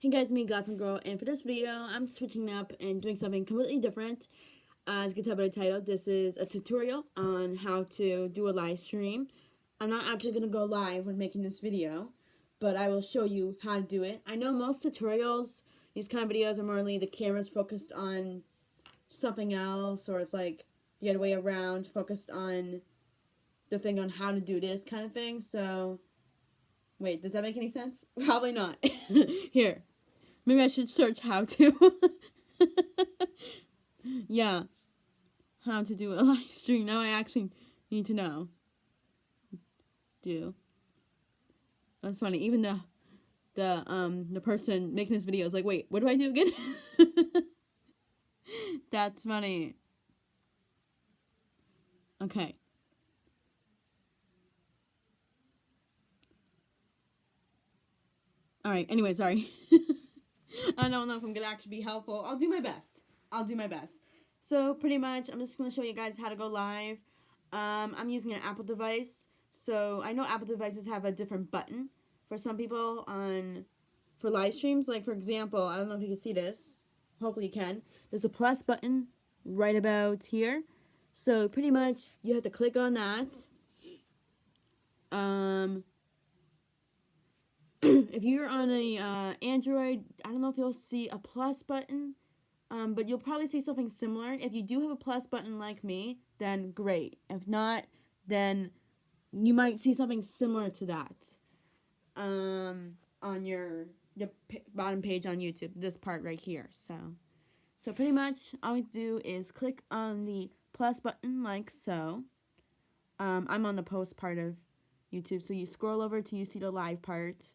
Hey guys, me Gossip Girl, and for this video, I'm switching up and doing something completely different. As you can tell by the title, this is a tutorial on how to do a live stream. I'm not actually going to go live when making this video, but I will show you how to do it. I know most tutorials, these kind of videos are more the camera's focused on something else, or it's like the other way around, focused on the thing on how to do this kind of thing. So, wait, does that make any sense? Probably not. Here. Maybe I should search how to. Yeah, how to do a live stream. Now I actually need to know. That's funny. Even the person making this video is like, wait, what do I do again? That's funny. Okay. All right. Anyway, sorry. I don't know if I'm gonna actually be helpful. I'll do my best. So pretty much, I'm just gonna show you guys how to go live. I'm using an Apple device, so I know Apple devices have a different button for some people for live streams. Like for example, I don't know if you can see this. Hopefully you can. There's a plus button right about here. So pretty much, you have to click on that. If you're on a Android, I don't know if you'll see a plus button, but you'll probably see something similar. If you do have a plus button like me, then great. If not, then you might see something similar to that on your bottom page on YouTube, this part right here. So pretty much all we do is click on the plus button like so. I'm on the post part of YouTube, so you scroll over till you see the live part.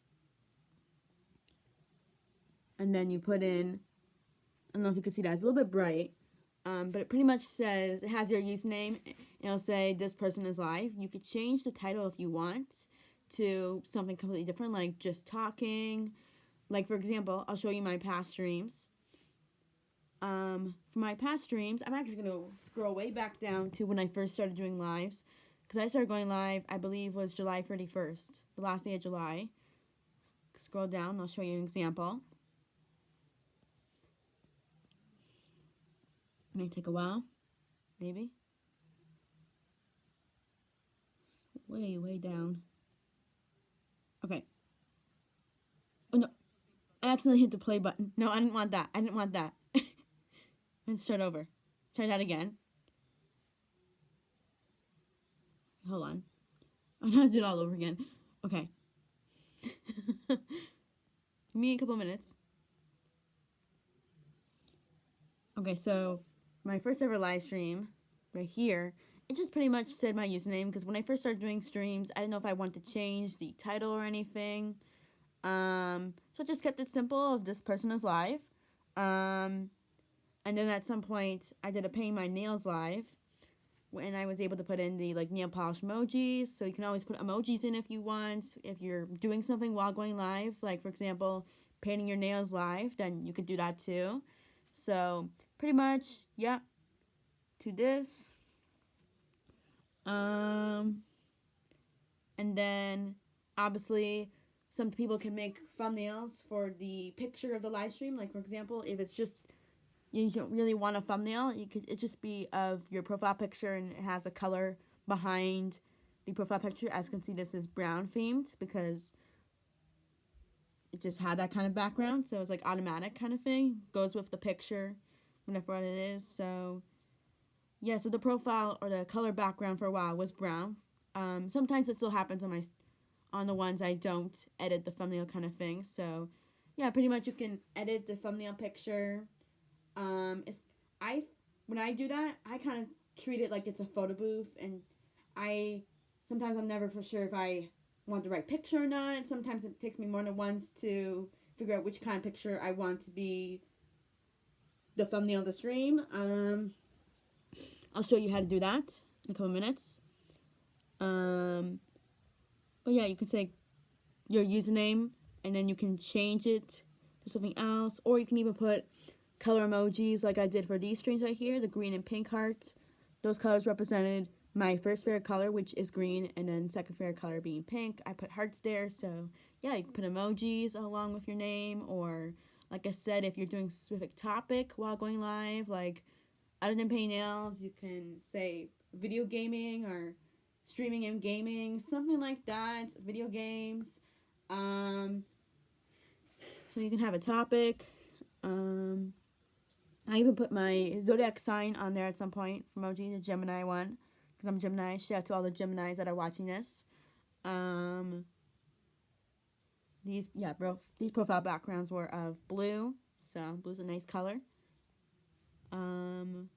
And then you put in, I don't know if you can see that, it's a little bit bright, but it pretty much says, it has your username, and it'll say this person is live. You could change the title if you want to something completely different, like just talking. Like for example, I'll show you my past streams. For my past streams, I'm actually going to scroll way back down to when I first started doing lives, because I started going live, I believe was July 31st, the last day of July. Scroll down, I'll show you an example. May take a while, maybe. Way down. Okay. Oh no, I accidentally hit the play button. No, I didn't want that. Let's start over. Try that again. Hold on. I'm gonna do it all over again. Okay. Give me a couple minutes. Okay, so my first ever live stream right here, it just pretty much said my username, because when I first started doing streams, I didn't know if I wanted to change the title or anything. So I just kept it simple of this person is live. And then at some point, I did a painting my nails live, and I was able to put in the nail polish emojis. So you can always put emojis in if you want. If you're doing something while going live, like for example, painting your nails live, then you could do that too. So pretty much, yeah, to this. And then obviously some people can make thumbnails for the picture of the live stream. Like for example, if it's just you don't really want a thumbnail, it just be of your profile picture, and it has a color behind the profile picture. As you can see, this is brown themed because it just had that kind of background, so it's like automatic kind of thing, goes with the picture whatever it is. So yeah, so the profile or the color background for a while was brown. Sometimes it still happens on the ones I don't edit the thumbnail kind of thing. So yeah, pretty much you can edit the thumbnail picture. When I do that, I kind of treat it like it's a photo booth, and sometimes I'm never for sure if I want the right picture or not. Sometimes it takes me more than once to figure out which kind of picture I want to be the thumbnail of the stream. I'll show you how to do that in a couple minutes. But yeah, you can say your username, and then you can change it to something else, or you can even put color emojis like I did for these streams right here, the green and pink hearts. Those colors represented my first favorite color, which is green, and then second favorite color being pink. I put hearts there, so yeah, you can put emojis along with your name, or like I said, if you're doing a specific topic while going live, like other than painting nails, you can say video gaming or streaming and gaming, something like that. Video games. So you can have a topic. I even put my zodiac sign on there at some point for emoji, the Gemini one, because I'm Gemini. Shout out to all the Geminis that are watching this. These profile backgrounds were of blue, so blue's a nice color. Let's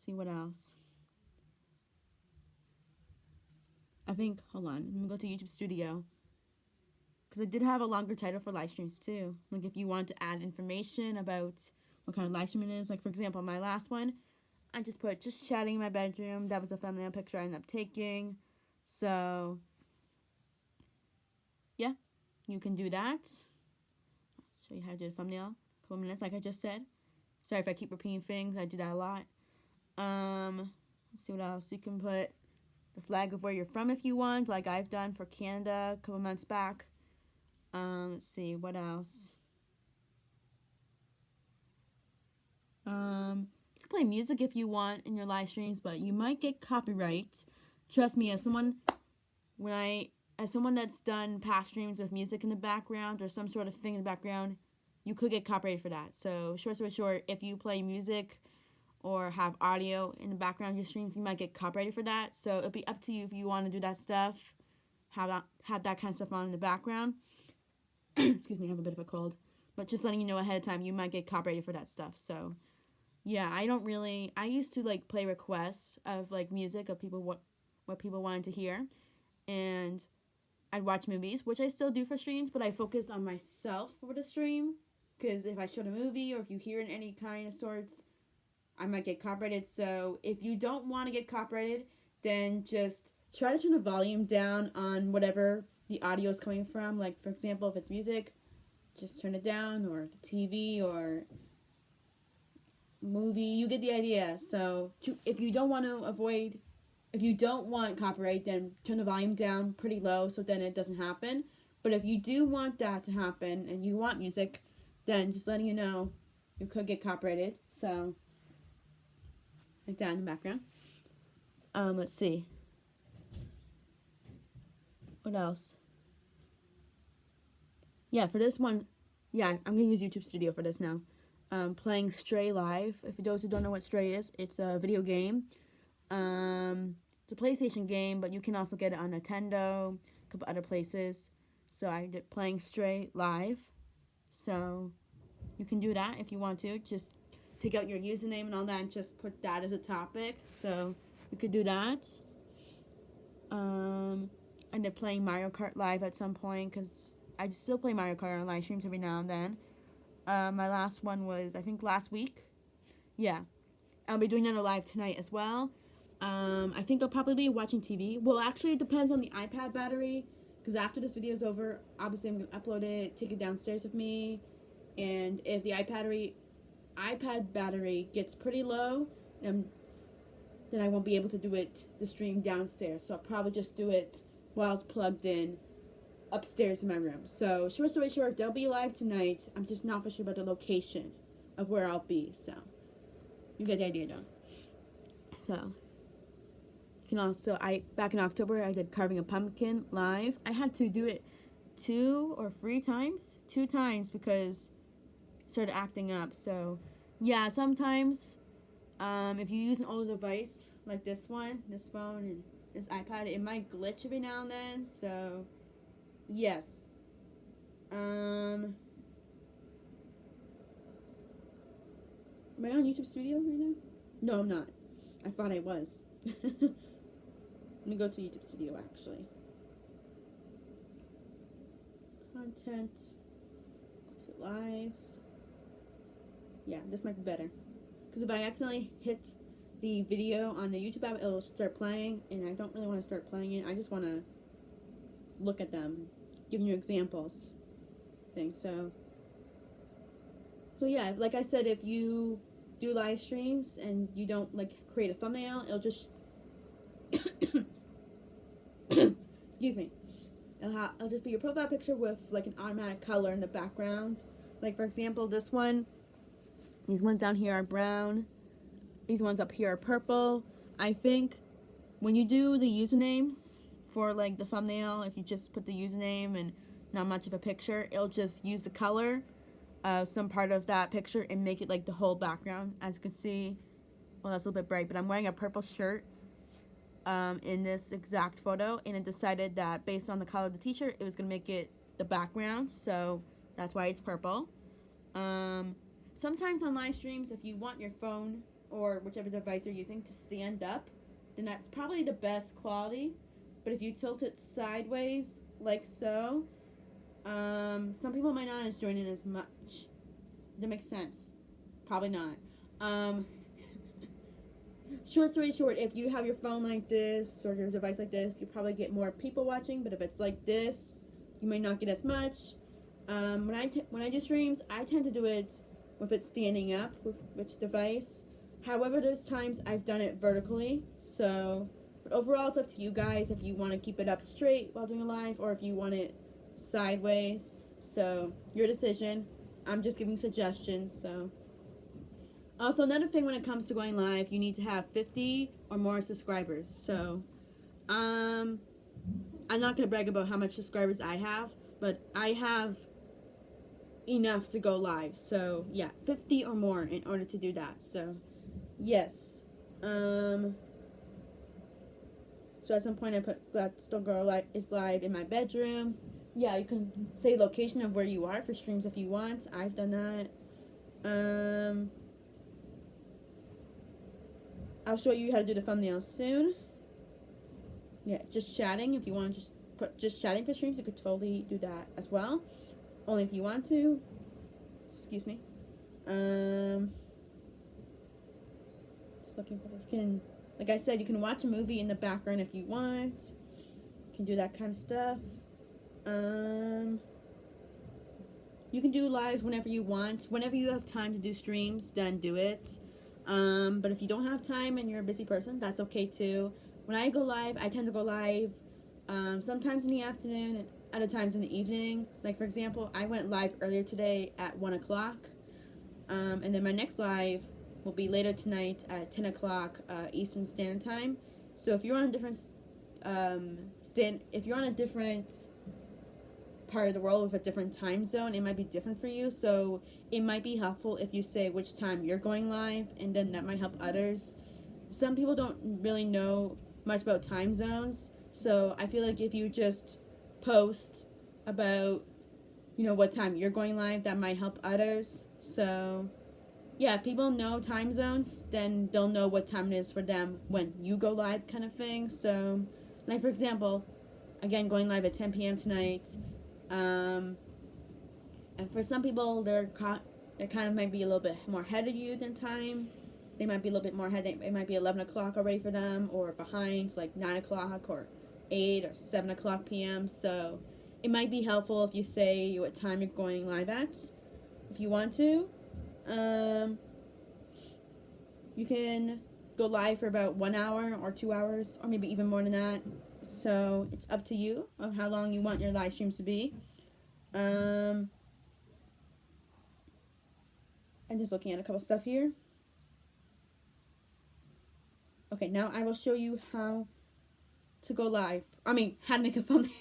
see what else. I think, hold on, let me go to YouTube Studio, because I did have a longer title for live streams too. Like if you want to add information about what kind of live stream it is, like for example, my last one, I just put just chatting in my bedroom. That was a thumbnail picture I ended up taking. So yeah, you can do that. I'll show you how to do the thumbnail. A couple minutes, like I just said. Sorry if I keep repeating things. I do that a lot. Let's see what else. You can put the flag of where you're from if you want, like I've done for Canada a couple months back. Let's see what else. You can play music if you want in your live streams, but you might get copyright. Trust me, as someone that's done past streams with music in the background or some sort of thing in the background, you could get copyrighted for that. So short story short, if you play music or have audio in the background of your streams, you might get copyrighted for that. So it'll be up to you if you want to do that stuff, have that kind of stuff on in the background. Excuse me, I have a bit of a cold. But just letting you know ahead of time, you might get copyrighted for that stuff. So yeah, I used to like play requests of like music of people, what people wanted to hear. And I'd watch movies, which I still do for streams, but I focus on myself for the stream. Because if I showed a movie or if you hear in any kind of sorts, I might get copyrighted. So if you don't want to get copyrighted, then just try to turn the volume down on whatever the audio is coming from. Like, for example, if it's music, just turn it down, or the TV or movie. You get the idea. So if you don't want copyright, then turn the volume down pretty low so then it doesn't happen. But if you do want that to happen and you want music, then just letting you know, you could get copyrighted. So like that in the background. Let's see. What else? Yeah, for this one, I'm going to use YouTube Studio for this now. Playing Stray live. If those who don't know what Stray is, it's a video game. It's a PlayStation game, but you can also get it on Nintendo, a couple other places. So I did playing Stray live. So you can do that if you want to. Just take out your username and all that and just put that as a topic. So you could do that. I did playing Mario Kart live at some point because I still play Mario Kart on live streams every now and then. My last one was, I think, last week. Yeah. I'll be doing another live tonight as well. I think I'll probably be watching TV. Well, actually, it depends on the iPad battery. Because after this video is over, obviously I'm going to upload it, take it downstairs with me. And if the iPad battery gets pretty low, then I won't be able to do the stream downstairs. So I'll probably just do it while it's plugged in upstairs in my room. So short story short, they'll be live tonight. I'm just not for sure about the location of where I'll be. So you get the idea though. So you can also, back in October I did carving a pumpkin live. I had to do it 2 or 3 times. 2 times because it started acting up. So yeah, sometimes if you use an older device like this phone and this iPad, it might glitch every now and then. So yes. Am I on YouTube Studio right now? No, I'm not. I thought I was. Let me go to YouTube Studio actually. Content. Go to lives. Yeah, this might be better. Because if I accidentally hit the video on the YouTube app, it'll start playing, and I don't really want to start playing it. I just want to look at them, giving you examples. So yeah, like I said, if you do live streams and you don't like create a thumbnail, it'll just excuse me, It'll just be your profile picture with like an automatic color in the background. Like for example, this one, these ones down here are brown. These ones up here are purple. I think when you do the usernames for like the thumbnail, if you just put the username and not much of a picture, it'll just use the color of some part of that picture and make it like the whole background. As you can see, well, that's a little bit bright, but I'm wearing a purple shirt in this exact photo, and it decided that based on the color of the t-shirt, it was going to make it the background, so that's why it's purple. Sometimes on live streams, if you want your phone or whichever device you're using to stand up, then that's probably the best quality. But if you tilt it sideways, like so, some people might not join in as much. Does that make sense? Probably not. Short story short, if you have your phone like this or your device like this, you probably get more people watching. But if it's like this, you might not get as much. When I do streams, I tend to do it with it standing up with which device. However, there's times I've done it vertically. So, but overall, it's up to you guys if you want to keep it up straight while doing a live or if you want it sideways. So, your decision. I'm just giving suggestions. So, also another thing when it comes to going live, you need to have 50 or more subscribers. So, I'm not gonna brag about how much subscribers I have, but I have enough to go live. So yeah, 50 or more in order to do that. So yes. So at some point I put Let's Don't Go Live is live in my bedroom. Yeah, you can say location of where you are for streams if you want. I've done that. I'll show you how to do the thumbnail soon. Yeah, just chatting. If you want to just put just chatting for streams, you could totally do that as well. Only if you want to. Excuse me. Just looking for this. You can, like I said, you can watch a movie in the background if you want. You can do that kind of stuff. You can do lives whenever you want. Whenever you have time to do streams, then do it. But if you don't have time and you're a busy person, that's okay too. When I go live, I tend to go live sometimes in the afternoon and other times in the evening. Like for example, I went live earlier today at 1 o'clock. And then my next live will be later tonight at 10 o'clock Eastern Standard Time. So if you're on a different if you're on a different part of the world with a different time zone, it might be different for you. So it might be helpful if you say which time you're going live, and then that might help others. Some people don't really know much about time zones, so I feel like if you just post about, you know, what time you're going live, that might help others. So yeah, if people know time zones, then they'll know what time it is for them when you go live, kind of thing. So like for example, again, going live at 10 p.m. tonight. And for some people, they kind of might be a little bit more ahead of you than time. They might be a little bit more ahead. It might be 11 o'clock already for them, or behind, like 9 o'clock or 8 or 7 o'clock p.m. So it might be helpful if you say what time you're going live at, if you want to. You can go live for about 1 hour or 2 hours, or maybe even more than that. So it's up to you on how long you want your live streams to be. I'm just looking at a couple stuff here. Okay, now I will show you how to go live. I mean, how to make a thumbnail.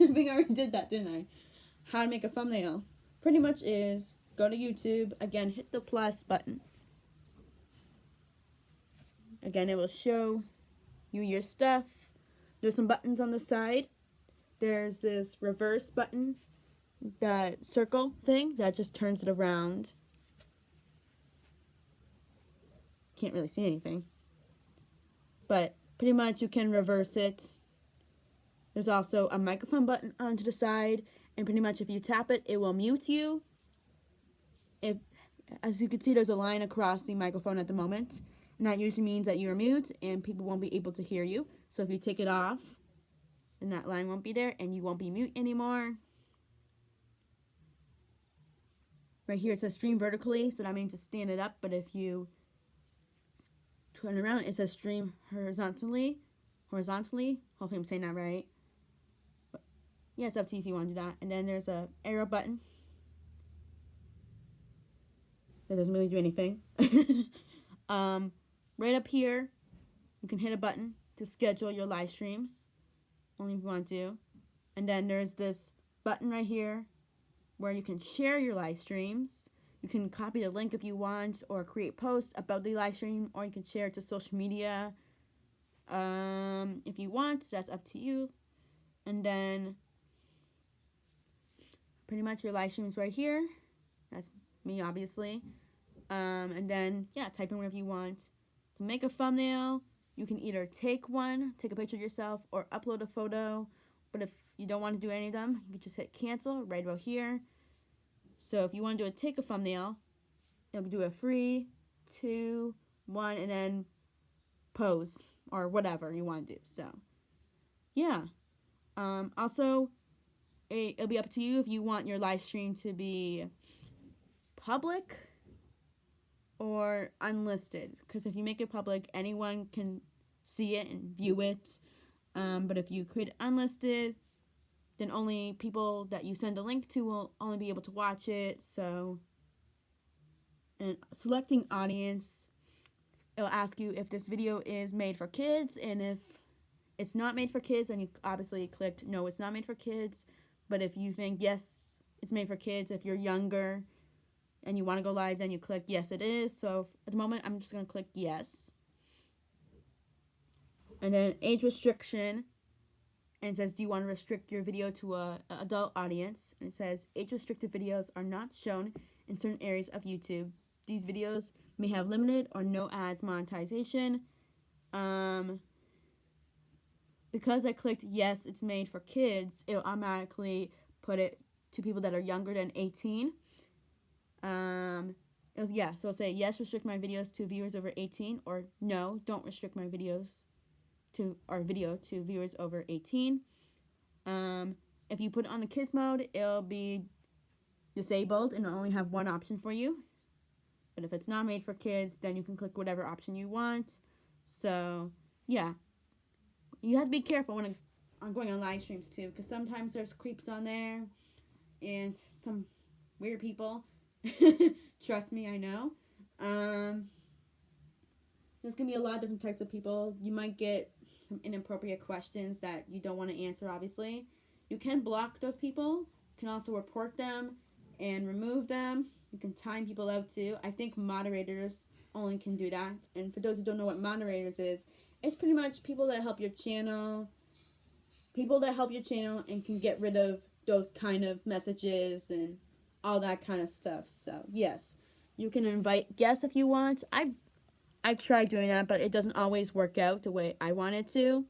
I think I already did that, didn't I? How to make a thumbnail. Pretty much is go to YouTube. Again, hit the plus button. Again, it will show you your stuff. There's some buttons on the side. There's this reverse button, that circle thing that just turns it around. Can't really see anything, but pretty much you can reverse it. There's also a microphone button onto the side, and pretty much if you tap it, it will mute you. As you can see, there's a line across the microphone at the moment, and that usually means that you're mute and people won't be able to hear you. So if you take it off, then that line won't be there and you won't be mute anymore. Right here it says stream vertically, so that means to stand it up, but if you turn around, it says stream horizontally. Hopefully I'm saying that right. yeah, it's up to you if you want to do that. And then there's a arrow button. That doesn't really do anything. Right up here, you can hit a button to schedule your live streams, only if you want to. And then there's this button right here where you can share your live streams. You can copy the link if you want, or create posts about the live stream, or you can share it to social media if you want. That's up to you. And then pretty much your live stream is right here. That's me, obviously. And then, yeah, type in whatever you want. To make a thumbnail, you can either take a picture of yourself, or upload a photo. But if you don't want to do any of them, you can just hit cancel right about here. So if you want to take a thumbnail, it'll do a 3, 2, 1, and then pose, or whatever you want to do. So, yeah. Also, it'll be up to you if you want your live stream to be public or unlisted. Because if you make it public, anyone can see it and view it. But if you create it unlisted, then only people that you send a link to will only be able to watch it. So, and selecting audience, it'll ask you if this video is made for kids, and if it's not made for kids, then you obviously clicked no, it's not made for kids. But if you think yes, it's made for kids, if you're younger and you want to go live, then you click yes, it is. So at the moment, I'm just going to click yes. And then age restriction, and it says, do you want to restrict your video to an adult audience? And it says, age-restricted videos are not shown in certain areas of YouTube. These videos may have limited or no ads monetization. Because I clicked yes, it's made for kids, it'll automatically put it to people that are younger than 18. So it'll say, yes, restrict my videos to viewers over 18, or no, don't restrict my videos to video to viewers over 18. If you put it on the kids mode, it'll be disabled and it'll only have one option for you. But if it's not made for kids, then you can click whatever option you want. So, yeah. You have to be careful when I'm going on live streams too, because sometimes there's creeps on there and some weird people. Trust me, I know. There's going to be a lot of different types of people. You might get some inappropriate questions that you don't want to answer, obviously. You can block those people. You can also report them and remove them. You can time people out too. I think moderators only can do that. And for those who don't know what moderators is, it's pretty much people that help your channel. People that help your channel and can get rid of those kind of messages and all that kind of stuff. So, yes. You can invite guests if you want. I've tried doing that, but it doesn't always work out the way I want it to.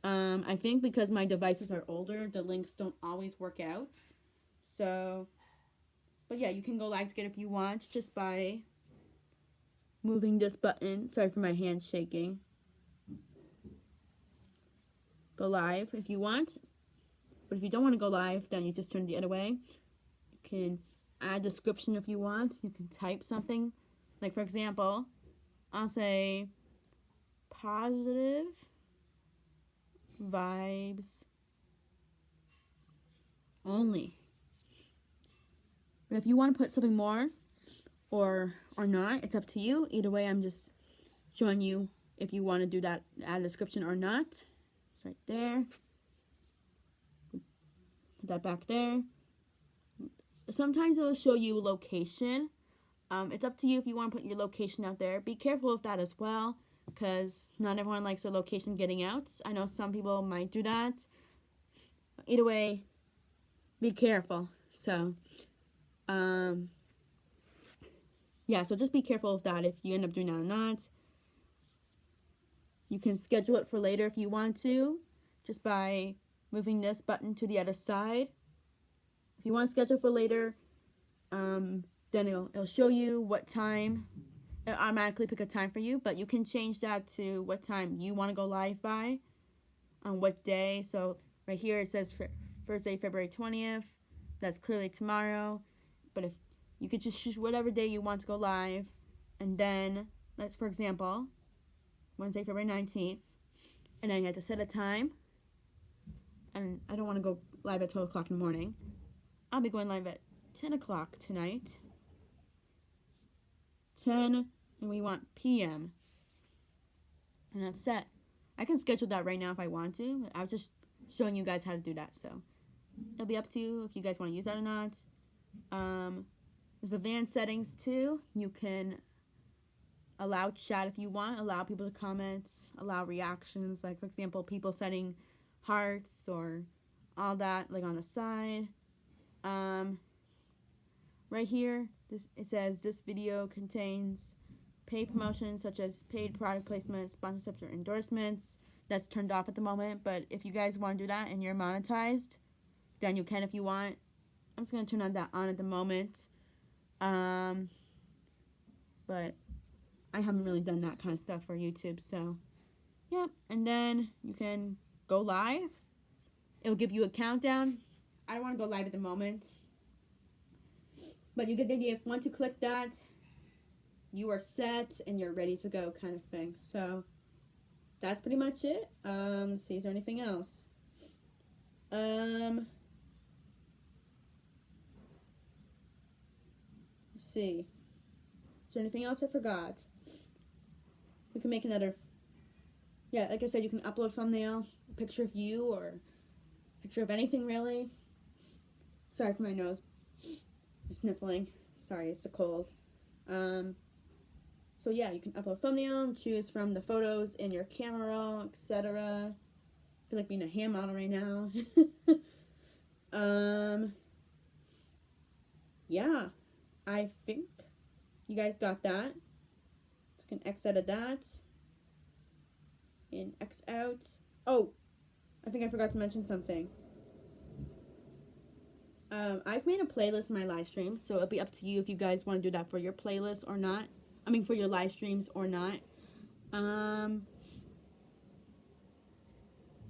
I think because my devices are older, the links don't always work out. So, but yeah, you can go live together if you want, just by moving this button. Sorry for my hand shaking. Go live if you want. But if you don't want to go live, then you just turn the other way. You can add a description if you want. You can type something. Like, for example, I'll say positive vibes only. But if you want to put something more or not, it's up to you. Either way, I'm just showing you if you want to do that, add a description or not. It's right there. Put that back there. Sometimes it'll show you location. It's up to you if you want to put your location out there. Be careful of that as well, because not everyone likes their location getting out. I know some people might do that. Either way, be careful. So, yeah, so just be careful of that if you end up doing that or not. You can schedule it for later if you want to, just by moving this button to the other side. If you want to schedule for later, then it'll show you what time. It'll automatically pick a time for you, but you can change that to what time you want to go live by, on what day. So right here it says Thursday, February 20th. That's clearly tomorrow. But if you could just choose whatever day you want to go live, and then let's, for example, Wednesday, February 19th, and then you have to set a time. And I don't want to go live at 12 o'clock in the morning. I'll be going live at 10 o'clock tonight. 10, and we want p.m. And that's set. I can schedule that right now if I want to. But I was just showing you guys how to do that. So it'll be up to you if you guys want to use that or not. There's advanced settings too. You can allow chat if you want, allow people to comment, allow reactions. Like, for example, people setting hearts or all that, like on the side. Right here, it says this video contains paid promotions such as paid product placements, sponsorships, or endorsements. That's turned off at the moment, but if you guys want to do that and you're monetized, then you can if you want. I'm just going to turn that on at the moment. But I haven't really done that kind of stuff for YouTube, so yeah. And then you can go live. It'll give you a countdown. I don't want to go live at the moment, but you get the idea. If once you click that, you are set and you're ready to go, kind of thing. So that's pretty much it. Let's see, is there anything else? Let's see. Is there anything else I forgot? We can make another. Yeah, like I said, you can upload thumbnail, a picture of you, or a picture of anything really. Sorry for my nose. I'm sniffling. Sorry, it's the cold. So yeah, you can upload thumbnail and choose from the photos in your camera roll, etc. I feel like being a hand model right now. Yeah, I think you guys got that. So I can X out of that. And X out. Oh, I think I forgot to mention something. I've made a playlist in my live streams, so it'll be up to you if you guys want to do that for your playlist or not. I mean, for your live streams or not.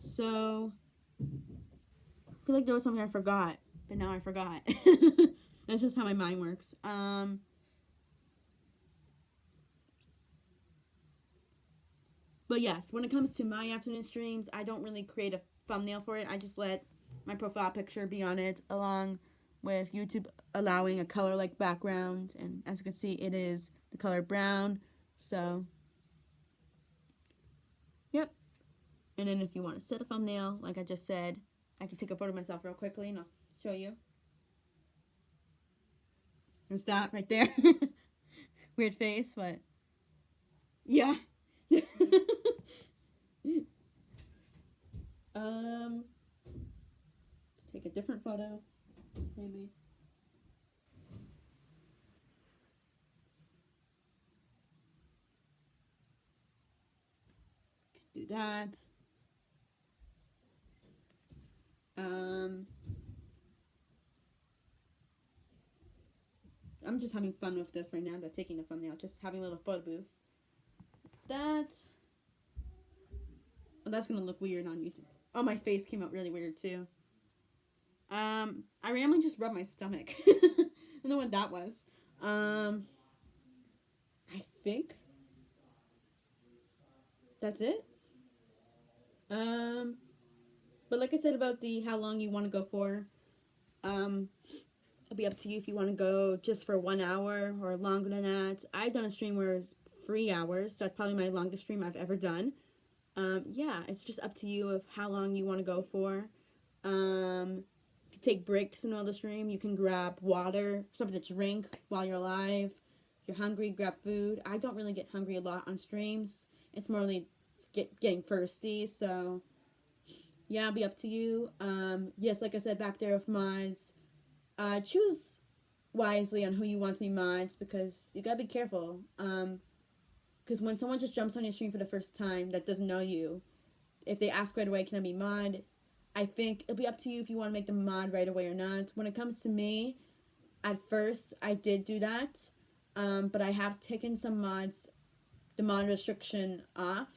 So I feel like there was something I forgot, but now I forgot. That's just how my mind works. But yes, when it comes to my afternoon streams, I don't really create a thumbnail for it. I just let my profile picture be on it, along with YouTube allowing a color-like background. And as you can see, it is the color brown. So, yep. And then if you want to set a thumbnail, like I just said, I can take a photo of myself real quickly and I'll show you. And stop right there. Weird face, but yeah. Take a different photo, maybe. Do that. I'm just having fun with this right now. They're taking the thumbnail, just having a little photo booth. That. Oh, that's gonna look weird on YouTube. Oh, my face came out really weird too. I randomly just rubbed my stomach. I don't know what that was. I think that's it. But like I said about the how long you want to go for, it'll be up to you if you want to go just for 1 hour or longer than that. I've done a stream where it's 3 hours, so that's probably my longest stream I've ever done. Yeah, it's just up to you of how long you want to go for. You can take breaks in the middle of the stream. You can grab water, something to drink while you're live. If you're hungry, grab food. I don't really get hungry a lot on streams. It's more like getting thirsty, so yeah, it'll be up to you. Yes, like I said back there with mods, choose wisely on who you want to be mods, because you gotta be careful. Because when someone just jumps on your stream for the first time that doesn't know you, if they ask right away, can I be mod? I think it'll be up to you if you want to make them mod right away or not. When it comes to me, at first, I did do that. But I have taken some mods, the mod restriction off.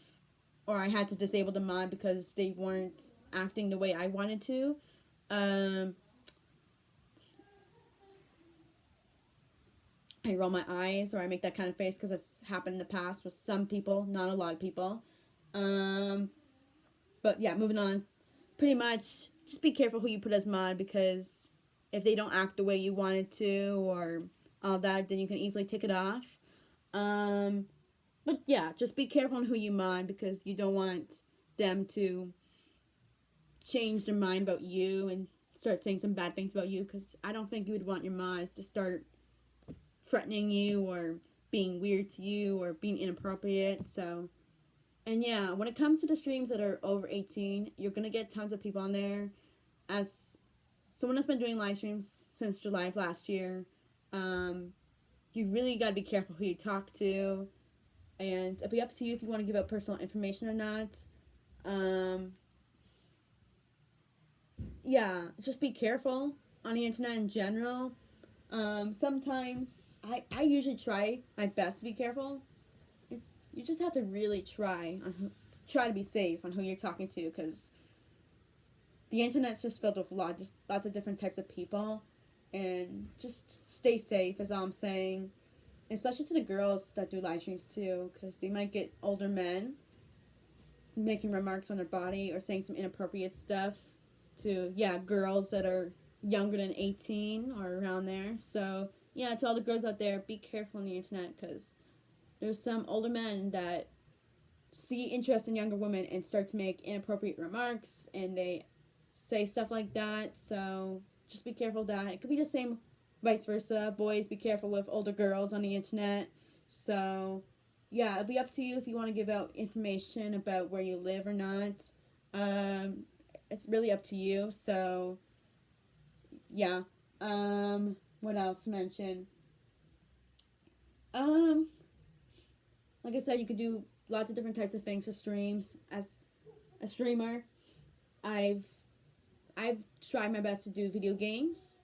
Or I had to disable the mod because they weren't acting the way I wanted to. I roll my eyes or I make that kind of face because it's happened in the past with some people, not a lot of people. But yeah, moving on. pretty much just be careful who you put as mod, because if they don't act the way you wanted to or all that, then you can easily take it off. But yeah, just be careful on who you mod, because you don't want them to change their mind about you and start saying some bad things about you, because I don't think you would want your mods to start threatening you or being weird to you or being inappropriate. So, and yeah, when it comes to the streams that are over 18, you're going to get tons of people on there. As someone that's been doing live streams since July of last year, you really got to be careful who you talk to, and it'll be up to you if you want to give out personal information or not. Yeah, just be careful on the internet in general. Sometimes I usually try my best to be careful. You just have to really try to be safe on who you're talking to, because the internet's just filled with lots of different types of people, and just stay safe is all I'm saying. Especially to the girls that do live streams too, because they might get older men making remarks on their body or saying some inappropriate stuff to, girls that are younger than 18 or around there. So, yeah, to all the girls out there, be careful on the internet, because there's some older men that see interest in younger women and start to make inappropriate remarks, and they say stuff like that. So, just be careful of that. It could be the same vice versa. Boys, be careful with older girls on the internet. So, yeah, it'll be up to you if you want to give out information about where you live or not. It's really up to you. So, yeah. What else to mention? Like I said, you could do lots of different types of things for streams. As a streamer, I've tried my best to do video games.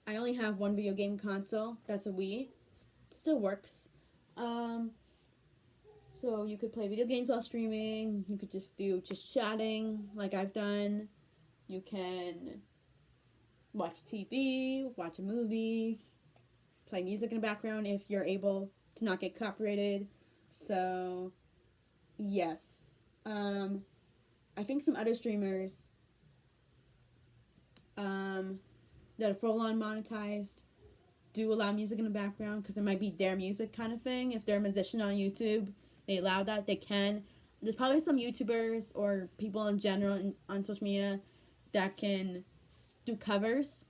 I only have one video game console. That's a Wii. Still works. So you could play video games while streaming. You could just do chatting like I've done. You can watch TV, watch a movie, play music in the background if you're able to not get copyrighted. So, yes. I think some other streamers that are full-on monetized do allow music in the background, because it might be their music kind of thing. If they're a musician on YouTube, they allow that. They can. There's probably some YouTubers or people in general on social media that can do covers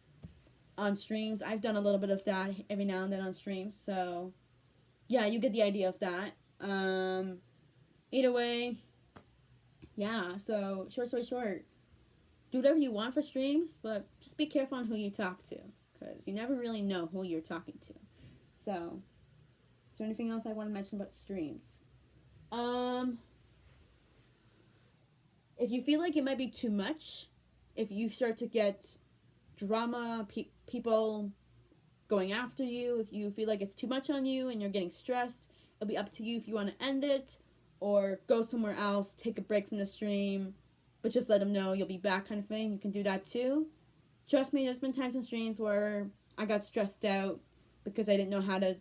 on streams. I've done a little bit of that every now and then on streams. So, yeah, you get the idea of that. Either way, yeah, so short story short, do whatever you want for streams, but just be careful on who you talk to, because you never really know who you're talking to. So, is there anything else I want to mention about streams? If you feel like it might be too much, if you start to get drama, people going after you, if you feel like it's too much on you and you're getting stressed, it'll be up to you if you want to end it or go somewhere else, take a break from the stream, but just let them know you'll be back kind of thing. You can do that too. Trust me, there's been times in streams where I got stressed out because I didn't know how to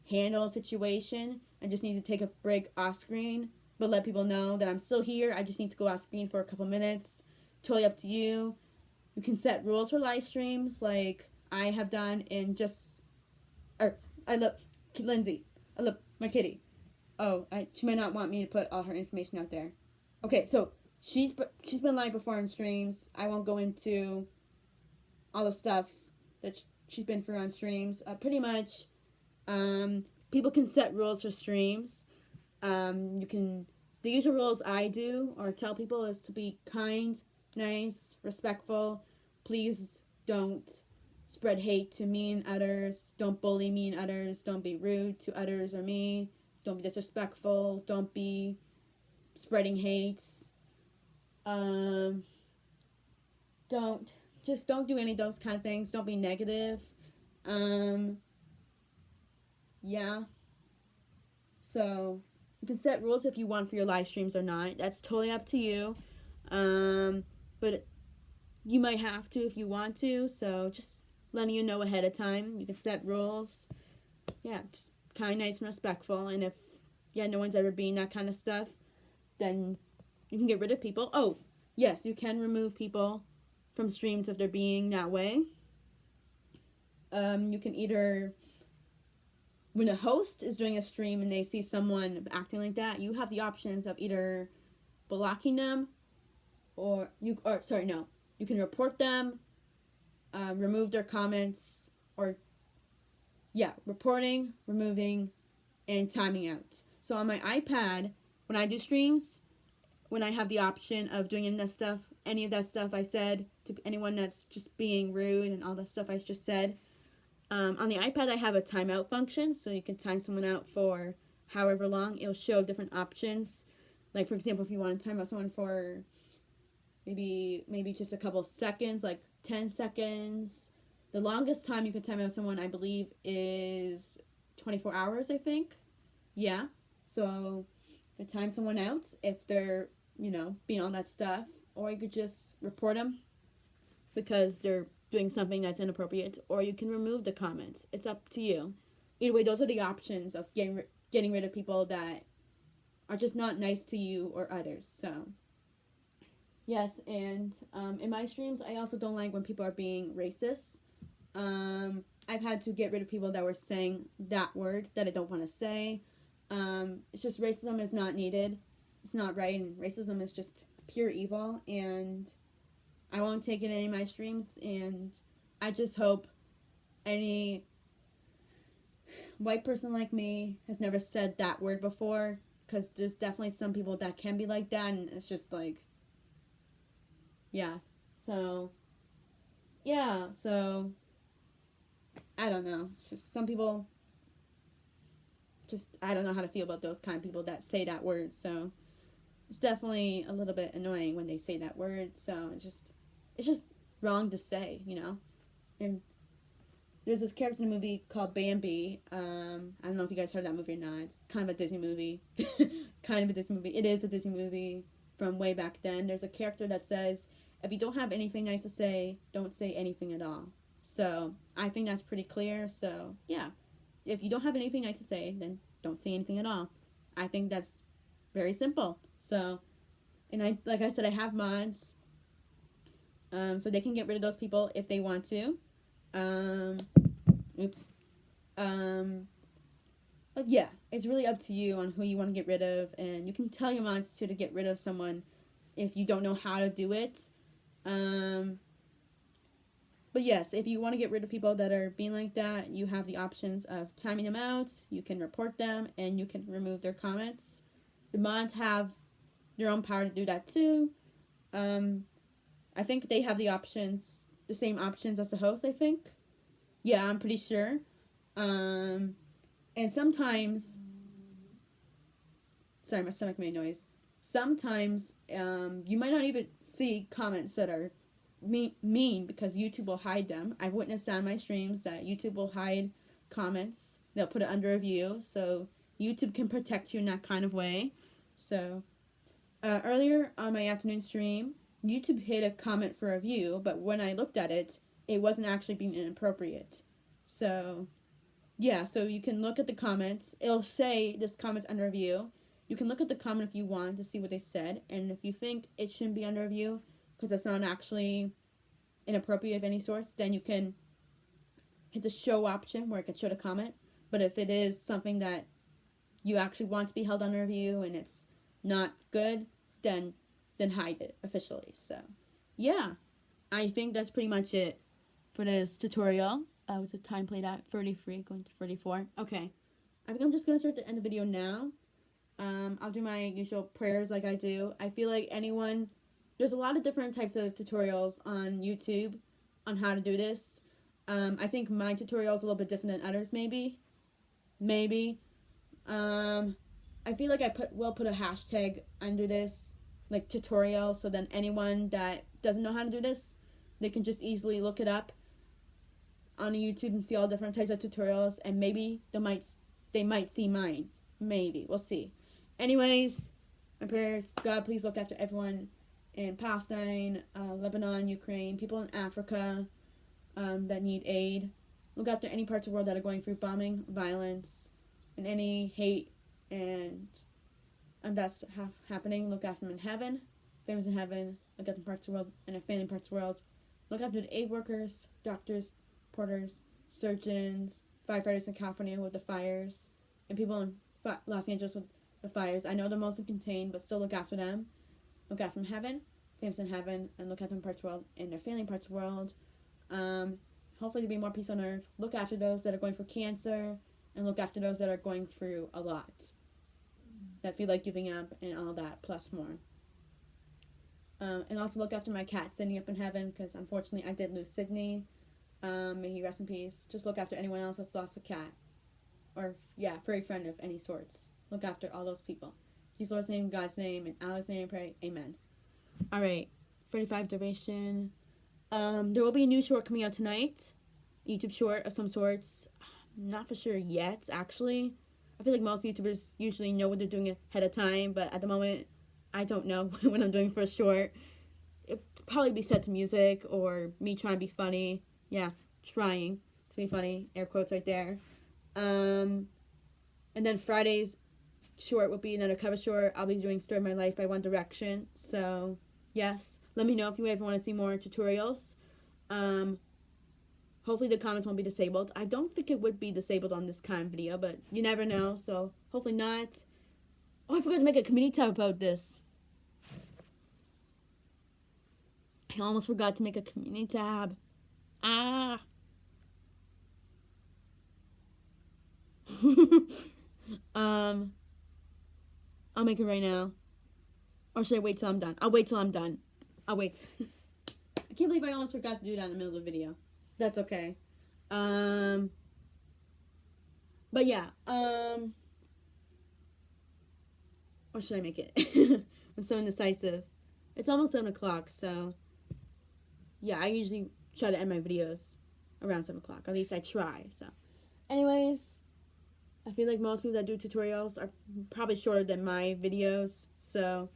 handle a situation and just need to take a break off screen, but let people know that I'm still here. I just need to go off screen for a couple minutes. Totally up to you. You can set rules for live streams like I have done in I love Lindsay. I love my kitty. Oh, she might not want me to put all her information out there. Okay, so she's been live before in streams. I won't go into all the stuff that she's been through on streams. Pretty much, people can set rules for streams. The usual rules I do or tell people is to be kind, nice, respectful. Please don't spread hate to me and others. Don't bully me and others. Don't be rude to others or me. Don't be disrespectful. Don't be spreading hate. Don't do any of those kind of things. Don't be negative. Yeah. So you can set rules if you want for your live streams or not. That's totally up to you. But you might have to if you want to. So just letting you know ahead of time. You can set rules. Yeah, just kind, nice, and respectful. And if no one's ever been that kind of stuff, then you can get rid of people. Oh, yes, you can remove people from streams if they're being that way. You can either, when a host is doing a stream and they see someone acting like that, you have the options of either blocking them you can report them, remove their comments, or reporting, removing, and timing out. So on my iPad, when I do streams, when I have the option of doing any of that stuff I said to anyone that's just being rude and all that stuff I just said, on the iPad I have a timeout function, so you can time someone out for however long. It'll show different options. Like, for example, if you want to time out someone for maybe just a couple seconds, like 10 seconds. The longest time you can time out someone, I believe, is 24 hours, I think. Yeah. So you can time someone out if they're, being all that stuff. Or you could just report them because they're doing something that's inappropriate. Or you can remove the comments. It's up to you. Either way, those are the options of getting rid of people that are just not nice to you or others. So, yes, and in my streams, I also don't like when people are being racist. I've had to get rid of people that were saying that word that I don't want to say. It's just racism is not needed. It's not right, and racism is just pure evil, and I won't take it in any of my streams, and I just hope any white person like me has never said that word before, because there's definitely some people that can be like that, and it's just like, so I don't know. It's just some people, I don't know how to feel about those kind of people that say that word, so it's definitely a little bit annoying when they say that word, so it's just wrong to say, and there's this character in the movie called Bambi. I don't know if you guys heard that movie or not. It's kind of a Disney movie. It is a Disney movie from way back then. There's a character that says, if you don't have anything nice to say, don't say anything at all. So I think that's pretty clear. So yeah, if you don't have anything nice to say, then don't say anything at all. I think that's very simple. So, and like I said, I have mods, so they can get rid of those people if they want to. But yeah, it's really up to you on who you want to get rid of, and you can tell your mods to get rid of someone if you don't know how to do it. But yes, if you want to get rid of people that are being like that, you have the options of timing them out, you can report them, and you can remove their comments. The mods have their own power to do that too. I think they have the same options as the host, I think. Yeah, I'm pretty sure. And sometimes, sorry, my stomach made noise. Sometimes, you might not even see comments that are mean because YouTube will hide them. I've witnessed on my streams that YouTube will hide comments. They'll put it under review, so YouTube can protect you in that kind of way. So, earlier on my afternoon stream, YouTube hid a comment for review, but when I looked at it, it wasn't actually being inappropriate. So, yeah, so you can look at the comments. It'll say this comment's under review. You can look at the comment if you want to see what they said, and if you think it shouldn't be under review because it's not actually inappropriate of any sorts, then you can hit the show option where it can show the comment. But if it is something that you actually want to be held under review and it's not good, then hide it officially. So, yeah, I think that's pretty much it for this tutorial. With the time played at 33, going to 34. Okay, I think I'm just going to start to end the video now. I'll do my usual prayers like I do. I feel like there's a lot of different types of tutorials on YouTube on how to do this. I think my tutorial is a little bit different than others, maybe. I feel like will put a hashtag under this, like tutorial, so then anyone that doesn't know how to do this, they can just easily look it up on YouTube and see all different types of tutorials, and maybe they might see mine. Maybe. We'll see. Anyways, my prayers, God, please look after everyone in Palestine, Lebanon, Ukraine, people in Africa that need aid. Look after any parts of the world that are going through bombing, violence, and any hate and that's happening. Look after them in heaven. families in heaven, look after parts of the world, and a family parts of the world. Look after the aid workers, doctors, porters, surgeons, firefighters in California with the fires, and people in Los Angeles with the fires. I know they're mostly contained, but still look after them. Look after them in heaven, families in heaven, and look after them parts of the world, and their family parts of the world. Hopefully there'll be more peace on earth. Look after those that are going for cancer, and look after those that are going through a lot, that feel like giving up, and all that, plus more. And also look after my cat, Sydney, up in heaven, because unfortunately I did lose Sydney. May he rest in peace. Just look after anyone else that's lost a cat. Or, yeah, furry friend of any sorts. Look after all those people. In Jesus' Lord's name, God's name, and Allah's name, I pray. Amen. Alright, 45 duration. There will be a new short coming out tonight. YouTube short of some sorts. I'm not for sure yet, actually. I feel like most YouTubers usually know what they're doing ahead of time, but at the moment, I don't know what I'm doing for a short. It'll probably be set to music or me trying to be funny. Yeah, trying to be funny. Air quotes right there. And then Friday's short will be another cover short. I'll be doing Story of My Life by One Direction. So, yes. Let me know if you ever want to see more tutorials. Hopefully the comments won't be disabled. I don't think it would be disabled on this kind of video, but you never know. So, hopefully not. Oh, I forgot to make a community tab about this. I almost forgot to make a community tab. Ah. I'll make it right now. Or should I wait till I'm done? I'll wait till I'm done. I'll wait. I can't believe I almost forgot to do that in the middle of the video. That's okay. But yeah. Or should I make it? I'm so indecisive. It's almost 7 o'clock, so yeah, I usually try to end my videos around 7 o'clock. At least I try. So, anyways, I feel like most people that do tutorials are probably shorter than my videos. So,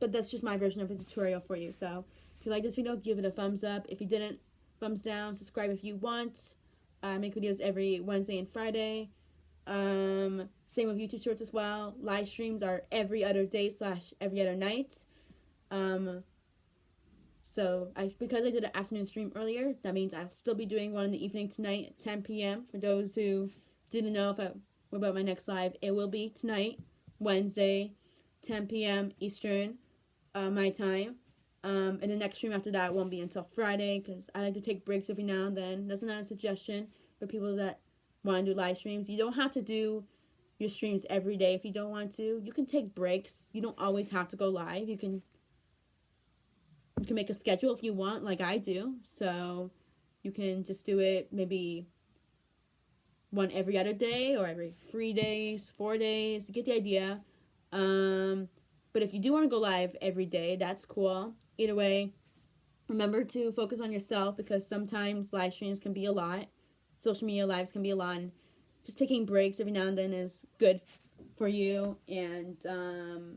but that's just my version of a tutorial for you. So, if you like this video, give it a thumbs up. If you didn't, thumbs down. Subscribe if you want. I make videos every Wednesday and Friday. Same with YouTube Shorts as well. Live streams are every other day / every other night. So because I did an afternoon stream earlier, that means I'll still be doing one in the evening tonight at 10 p.m. For those who didn't know about my next live, it will be tonight, Wednesday, 10 p.m. Eastern, my time. And the next stream after that won't be until Friday, because I like to take breaks every now and then. That's another suggestion for people that want to do live streams. You don't have to do your streams every day if you don't want to. You can take breaks. You don't always have to go live. You can make a schedule if you want, like I do. So you can just do it maybe one every other day or every 3 days, 4 days. You get the idea. But if you do want to go live every day, that's cool. Either way, remember to focus on yourself, because sometimes live streams can be a lot. Social media lives can be a lot. And just taking breaks every now and then is good for you. And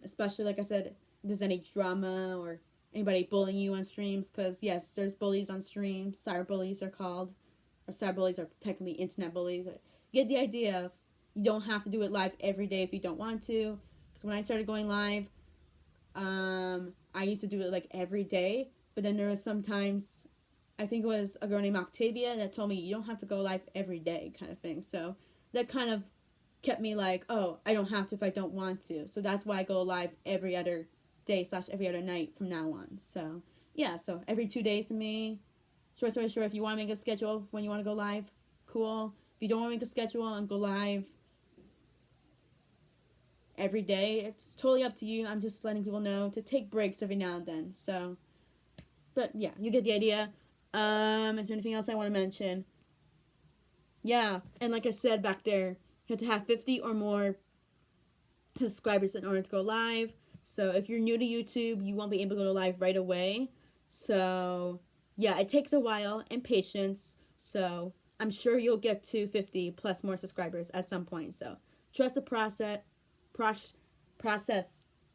especially, like I said, if there's any drama or anybody bullying you on streams, because yes, there's bullies on streams. Cyber bullies are called. Or cyber bullies are technically internet bullies. Get the idea of you don't have to do it live every day if you don't want to. Because when I started going live, I used to do it like every day, but then there was sometimes, I think it was a girl named Octavia that told me you don't have to go live every day kind of thing. So that kind of kept me like, oh, I don't have to if I don't want to. So that's why I go live every other day / every other night from now on. So yeah, so every 2 days to me. Short story short, if you want to make a schedule of when you want to go live, cool. If you don't want to make a schedule and go live every day, it's totally up to you. I'm just letting people know to take breaks every now and then. So, but yeah, you get the idea. Is there anything else I want to mention? Yeah, and like I said back there, you have to have 50 or more subscribers in order to go live. So if you're new to YouTube, you won't be able to go live right away. So yeah, it takes a while and patience. So I'm sure you'll get to 50 plus more subscribers at some point. So trust the process.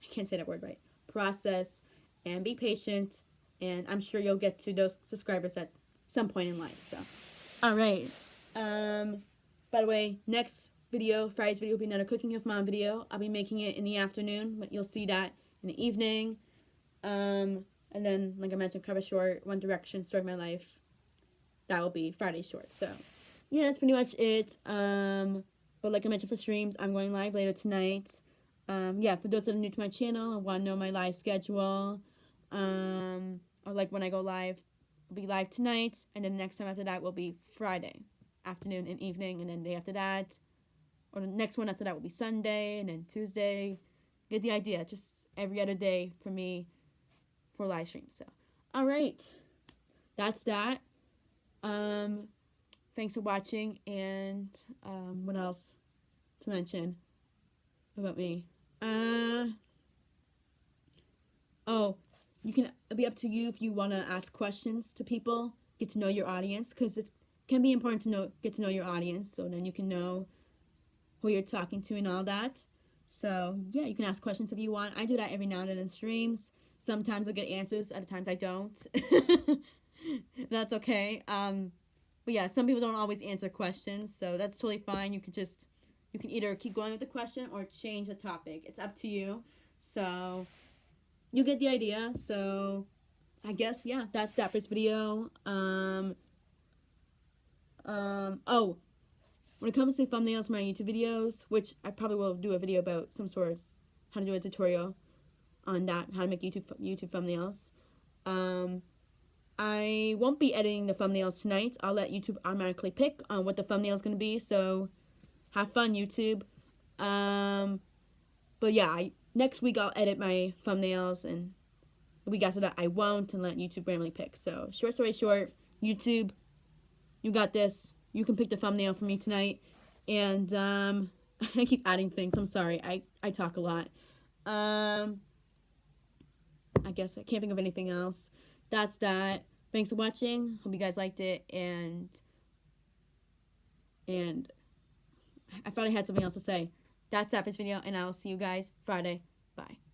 I can't say that word right. Process, and be patient, and I'm sure you'll get to those subscribers at some point in life. So, all right. By the way, next video, Friday's video, will be another Cooking with Mom video. I'll be making it in the afternoon, but you'll see that in the evening. And then, like I mentioned, cover short, One Direction, Story of My Life. That will be Friday short. So, yeah, that's pretty much it. But like I mentioned for streams, I'm going live later tonight. Yeah, for those that are new to my channel and want to know my live schedule, or like when I go live, I'll be live tonight, and then the next time after that will be Friday afternoon and evening, and then the day after that, or the next one after that will be Sunday, and then Tuesday. Get the idea. Just every other day for me for live streams. So, all right, that's that. Thanks for watching, and what else to mention about me? Oh, you can, it'll be up to you if you want to ask questions to people, get to know your audience, because it can be important to get to know your audience, so then you can know who you're talking to and all that. So, yeah, you can ask questions if you want. I do that every now and then in streams. Sometimes I'll get answers, other times I don't. That's okay. But yeah, some people don't always answer questions, so that's totally fine. You can either keep going with the question or change the topic. It's up to you. So, you get the idea. So, I guess, yeah, that's that for this video. Oh, when it comes to thumbnails for my YouTube videos, which I probably will do a video about some sort of how to do a tutorial on that, how to make YouTube thumbnails. I won't be editing the thumbnails tonight. I'll let YouTube automatically pick on what the thumbnail is going to be, so have fun, YouTube. But yeah, next week I'll edit my thumbnails, and the week after that I won't, and let YouTube randomly pick. So, short story short, YouTube, you got this. You can pick the thumbnail for me tonight. And I keep adding things. I'm sorry. I talk a lot. I guess I can't think of anything else. That's that. Thanks for watching. Hope you guys liked it. And I thought I had something else to say. That's that for this video, and I'll see you guys Friday. Bye.